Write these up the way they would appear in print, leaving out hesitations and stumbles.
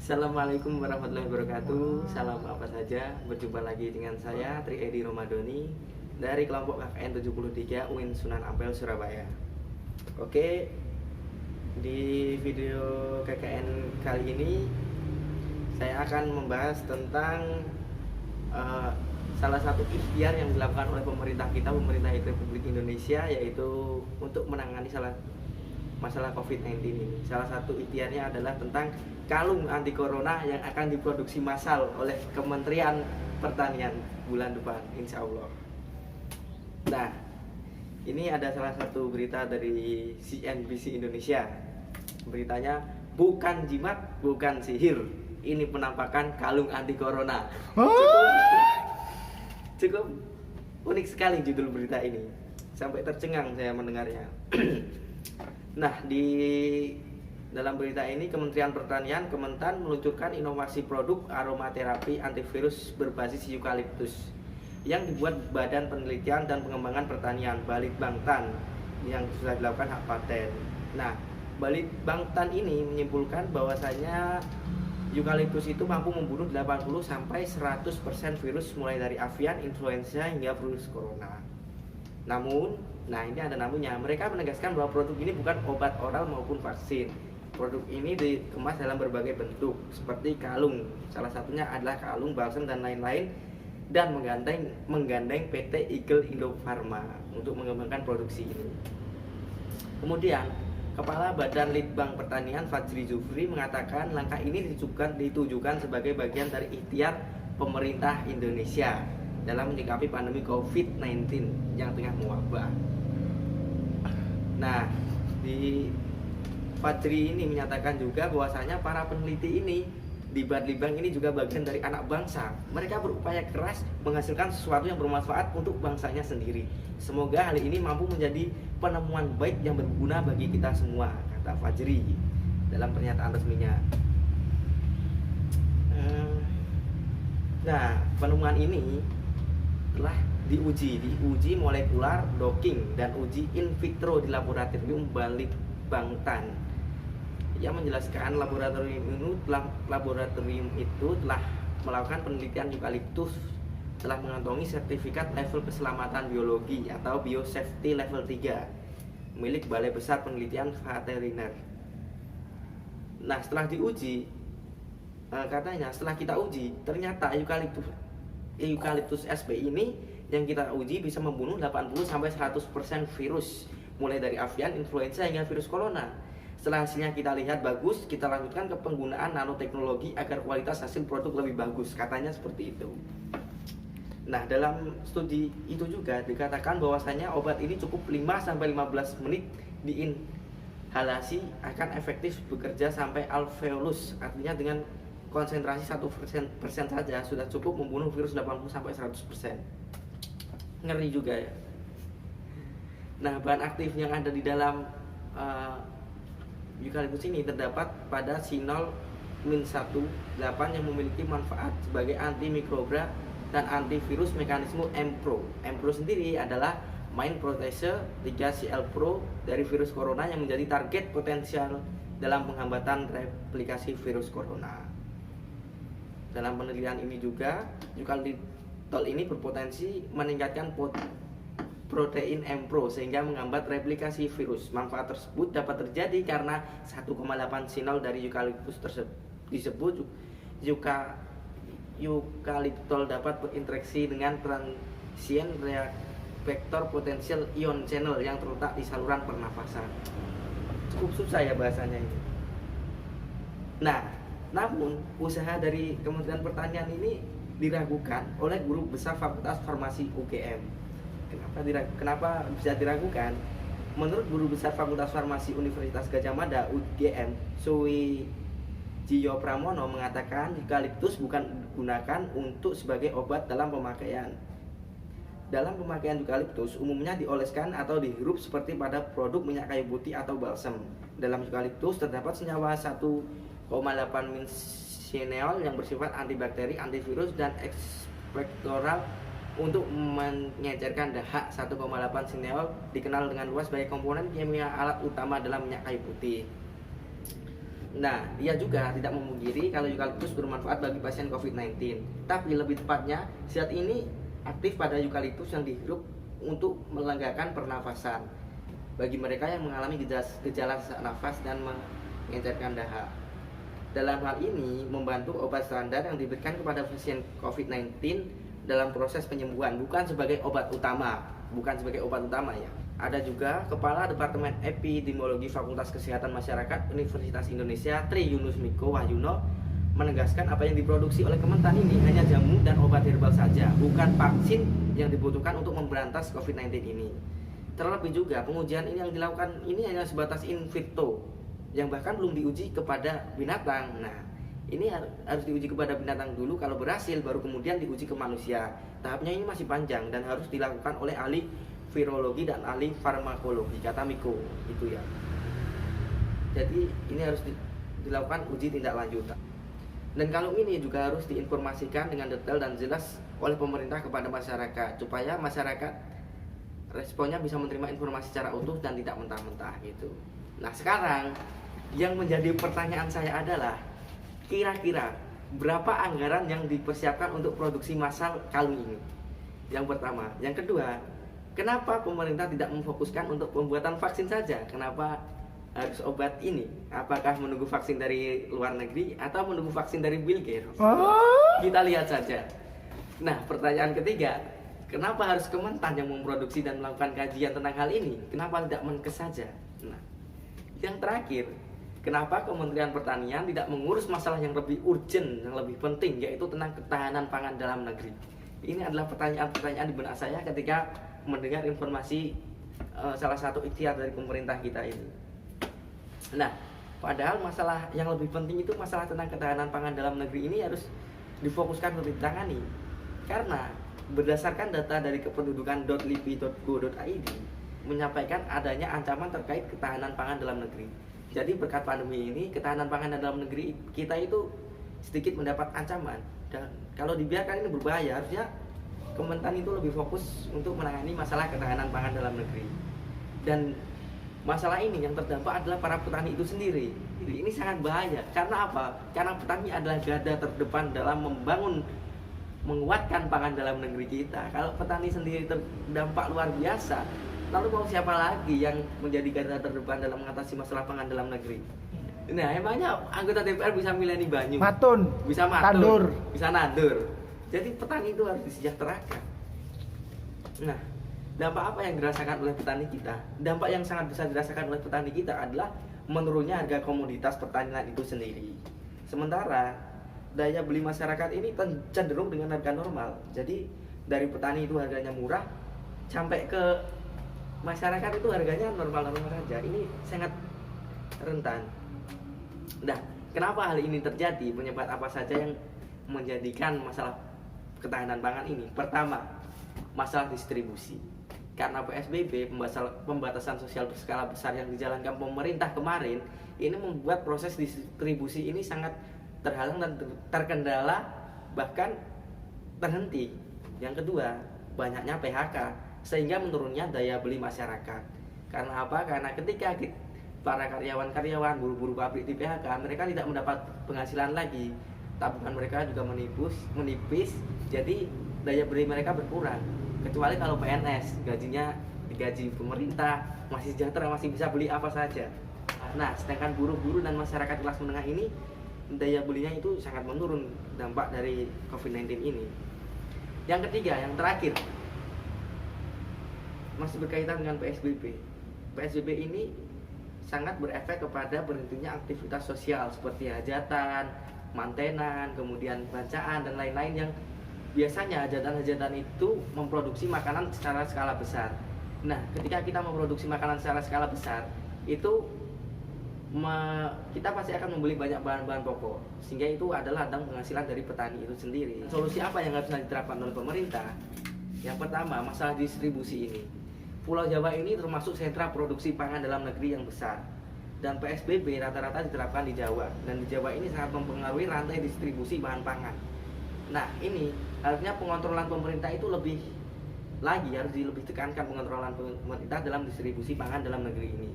Assalamualaikum warahmatullahi wabarakatuh. Salam apa saja. Berjumpa lagi dengan saya Tri Edi Romadoni dari kelompok KKN 73 UIN Sunan Ampel Surabaya. Oke, di video KKN kali ini saya akan membahas tentang salah satu ikhtiar yang dilakukan oleh pemerintah Republik Indonesia, yaitu untuk menangani masalah COVID-19 ini. Salah satu ikhtiarnya adalah tentang kalung anti corona yang akan diproduksi massal oleh Kementerian Pertanian bulan depan, insya Allah. Nah, ini ada salah satu berita dari CNBC Indonesia. Beritanya, bukan jimat, bukan sihir, ini penampakan kalung anti corona. Cukup unik sekali judul berita ini, sampai tercengang saya mendengarnya. Nah, di dalam berita ini Kementerian Pertanian Kementan meluncurkan inovasi produk aromaterapi antivirus berbasis eukaliptus yang dibuat Badan Penelitian dan Pengembangan Pertanian Balitbangtan yang sudah dilakukan hak paten. Nah, Balitbangtan ini menyimpulkan bahwasanya eukaliptus itu mampu membunuh 80-100% virus mulai dari avian, influenza hingga virus corona. Namun, ini ada namunnya. Mereka menegaskan bahwa produk ini bukan obat oral maupun vaksin. Produk ini dikemas dalam berbagai bentuk seperti kalung. Salah satunya adalah kalung, balsam dan lain-lain, dan menggandeng PT Eagle Indofarma untuk mengembangkan produksi ini. Kemudian, Kepala Badan Litbang Pertanian Fajri Zufri mengatakan langkah ini ditujukan sebagai bagian dari ikhtiar pemerintah Indonesia dalam menyikapi pandemi COVID-19 yang tengah mewabah. Nah, di Fajri ini menyatakan juga bahwasanya para peneliti ini di Badlibang ini juga bagian dari anak bangsa. Mereka berupaya keras menghasilkan sesuatu yang bermanfaat untuk bangsanya sendiri. Semoga hal ini mampu menjadi penemuan baik yang berguna bagi kita semua, kata Fajri dalam pernyataan resminya. Nah, penemuan ini telah diuji molekular docking dan uji in vitro di laboratorium Balitbangtan. Yang menjelaskan laboratorium itu telah melakukan penelitian eukaliptus, telah mengantongi sertifikat level keselamatan biologi atau biosafety level 3 milik Balai Besar Penelitian Veteriner. Nah, setelah diuji, katanya setelah kita uji, ternyata eukaliptus SP ini yang kita uji bisa membunuh 80-100% virus mulai dari avian, influenza hingga virus corona. Setelah hasilnya kita lihat bagus, kita lanjutkan ke penggunaan nanoteknologi agar kualitas hasil produk lebih bagus, katanya seperti itu. Nah, dalam studi itu juga dikatakan bahwasanya obat ini cukup 5-15 menit diinhalasi akan efektif bekerja sampai alveolus, artinya dengan konsentrasi 1% saja sudah cukup membunuh virus 80-100%. Ngeri juga ya. Nah, bahan aktif yang ada di dalam eukaliptus ini terdapat pada sinol -1,8 yang memiliki manfaat sebagai antimikroba dan antivirus mekanisme M-Pro. M-Pro sendiri adalah main protease 3CL Pro dari virus corona yang menjadi target potensial dalam penghambatan replikasi virus corona. Dalam penelitian ini juga, eukaliptol ini berpotensi meningkatkan protein M-Pro sehingga menghambat replikasi virus. Manfaat tersebut dapat terjadi karena 1,8 sinol dari eukaliptus disebut eukaliptol dapat berinteraksi dengan transient vektor potensial ion channel yang terletak di saluran pernafasan. Cukup susah ya bahasanya ini. Nah, namun usaha dari Kementerian Pertanian ini diragukan oleh guru besar Fakultas Farmasi UGM. Kenapa bisa diragukan? Menurut guru besar Fakultas Farmasi Universitas Gadjah Mada UGM, Suwijiyo Pramono mengatakan eukaliptus bukan digunakan untuk sebagai obat dalam pemakaian. Dalam pemakaian eukaliptus umumnya dioleskan atau dihirup seperti pada produk minyak kayu putih atau balsam. Dalam eukaliptus terdapat senyawa 1,8 minsineol yang bersifat antibakteri, antivirus dan ekspektoral untuk mengecerkan dahak. 1,8 sineol dikenal dengan luas sebagai komponen kimia alat utama dalam minyak kayu putih. Nah, dia juga tidak memungkiri kalau eukaliptus bermanfaat bagi pasien COVID-19. Tapi lebih tepatnya, zat ini aktif pada eukaliptus yang dihirup untuk melenggakan pernafasan bagi mereka yang mengalami gejala sesak nafas dan mengencerkan dahak. Dalam hal ini, membantu obat standar yang diberikan kepada pasien COVID-19 dalam proses penyembuhan, bukan sebagai obat utama ya. Ada juga Kepala Departemen Epidemiologi Fakultas Kesehatan Masyarakat Universitas Indonesia Tri Yunus Miko Wahyono menegaskan apa yang diproduksi oleh Kementan ini hanya jamu dan obat herbal saja, bukan vaksin yang dibutuhkan untuk memberantas COVID-19 ini. Terlebih juga pengujian ini yang dilakukan ini hanya sebatas in vitro, yang bahkan belum diuji kepada binatang. Nah, ini harus diuji kepada binatang dulu, kalau berhasil baru kemudian diuji ke manusia. Tahapnya ini masih panjang dan harus dilakukan oleh ahli virologi dan ahli farmakologi, kata Miko gitu ya. Jadi ini harus dilakukan uji tindak lanjut. Dan kalau ini juga harus diinformasikan dengan detail dan jelas oleh pemerintah kepada masyarakat, supaya masyarakat responnya bisa menerima informasi secara utuh dan tidak mentah-mentah gitu. Nah, sekarang yang menjadi pertanyaan saya adalah, kira-kira berapa anggaran yang dipersiapkan untuk produksi massal kali ini? Yang pertama. Yang kedua, kenapa pemerintah tidak memfokuskan untuk pembuatan vaksin saja? Kenapa harus obat ini? Apakah menunggu vaksin dari luar negeri atau menunggu vaksin dari Bill Gates? Kita lihat saja. Nah, pertanyaan ketiga, kenapa harus Kementan yang memproduksi dan melakukan kajian tentang hal ini? Kenapa tidak Menkes saja? Nah, yang terakhir, kenapa Kementerian Pertanian tidak mengurus masalah yang lebih urgent, yang lebih penting, yaitu tentang ketahanan pangan dalam negeri? Ini adalah pertanyaan-pertanyaan di benak saya ketika mendengar informasi salah satu ikhtiar dari pemerintah kita ini. Nah, padahal masalah yang lebih penting itu masalah tentang ketahanan pangan dalam negeri ini harus difokuskan untuk ditangani. Karena berdasarkan data dari kependudukan.lipi.go.id menyampaikan adanya ancaman terkait ketahanan pangan dalam negeri. Jadi berkat pandemi ini, ketahanan pangan dalam negeri kita itu sedikit mendapat ancaman. Dan kalau dibiarkan ini berbahaya, harusnya Kementan itu lebih fokus untuk menangani masalah ketahanan pangan dalam negeri. Dan masalah ini yang terdampak adalah para petani itu sendiri. Ini sangat bahaya. Karena apa? Karena petani adalah garda terdepan dalam menguatkan pangan dalam negeri kita. Kalau petani sendiri terdampak luar biasa, lalu mau siapa lagi yang menjadi garda terdepan dalam mengatasi masalah pangan dalam negeri? Nah, emangnya anggota DPR bisa milih banyu? Bisa matur, bisa nandur. Jadi petani itu harus disejahterakan. Nah, dampak apa yang dirasakan oleh petani kita? Dampak yang sangat besar dirasakan oleh petani kita adalah menurunnya harga komoditas pertanian itu sendiri. Sementara daya beli masyarakat ini cenderung dengan harga normal. Jadi dari petani itu harganya murah, sampai ke masyarakat itu harganya normal-normal saja. Ini sangat rentan. Nah, kenapa hal ini terjadi? Penyebab apa saja yang menjadikan masalah ketahanan pangan ini? Pertama, masalah distribusi. Karena PSBB, pembatasan sosial berskala besar yang dijalankan pemerintah kemarin, ini membuat proses distribusi ini sangat terhalang dan terkendala, bahkan terhenti. Yang kedua, banyaknya PHK, sehingga menurunnya daya beli masyarakat. Karena apa? Karena ketika para karyawan-karyawan, buruh-buruh pabrik di PHK, mereka tidak mendapat penghasilan lagi, tabungan mereka juga menipis, jadi daya beli mereka berkurang. Kecuali kalau PNS, gajinya digaji pemerintah, masih sejahtera, masih bisa beli apa saja. Nah, sedangkan buruh-buruh dan masyarakat kelas menengah ini, daya belinya itu sangat menurun dampak dari COVID-19 ini. Yang ketiga, yang terakhir, masih berkaitan dengan PSBB. PSBB ini sangat berefek kepada berhentinya aktivitas sosial seperti hajatan, mantenan, kemudian bacaan dan lain-lain yang biasanya hajatan-hajatan itu memproduksi makanan secara skala besar. Nah, ketika kita memproduksi makanan secara skala besar, itu kita pasti akan membeli banyak bahan-bahan pokok, sehingga itu adalah ladang penghasilan dari petani itu sendiri. Solusi apa yang harus diterapkan oleh pemerintah? Yang pertama, masalah distribusi ini. Pulau Jawa ini termasuk sentra produksi pangan dalam negeri yang besar, dan PSBB rata-rata diterapkan di Jawa, dan di Jawa ini sangat mempengaruhi rantai distribusi bahan pangan. Nah, ini harusnya pengontrolan pemerintah itu lebih tekankan pengontrolan pemerintah dalam distribusi pangan dalam negeri ini.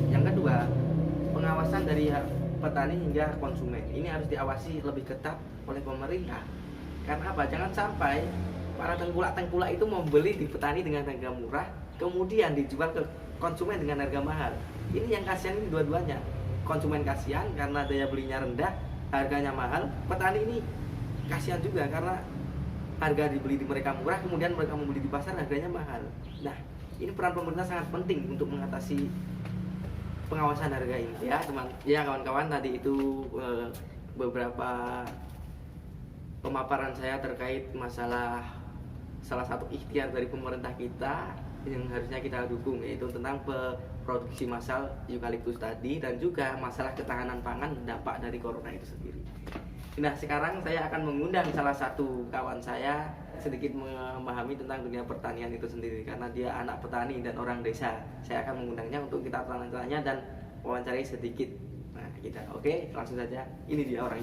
Yang kedua, pengawasan dari petani hingga konsumen. Ini harus diawasi lebih ketat oleh pemerintah. Karena apa? Jangan sampai para tengkulak-tengkulak itu membeli di petani dengan harga murah, kemudian dijual ke konsumen dengan harga mahal. Ini yang kasihan ini dua-duanya. Konsumen kasihan karena daya belinya rendah, harganya mahal. Petani ini kasihan juga karena harga dibeli di mereka murah, kemudian mereka membeli di pasar harganya mahal. Nah, ini peran pemerintah sangat penting untuk mengatasi pengawasan harga ini ya teman. Ya kawan-kawan, tadi itu beberapa pemaparan saya terkait masalah salah satu ikhtiar dari pemerintah kita yang harusnya kita dukung, yaitu tentang produksi massal eukaliptus tadi, dan juga masalah ketahanan pangan dampak dari corona itu sendiri. Nah, sekarang saya akan mengundang salah satu kawan saya sedikit memahami tentang dunia pertanian itu sendiri, karena dia anak petani dan orang desa. Saya akan mengundangnya untuk kita tanya-tanya dan wawancarai sedikit. Nah, kita oke, langsung saja. Ini dia orangnya.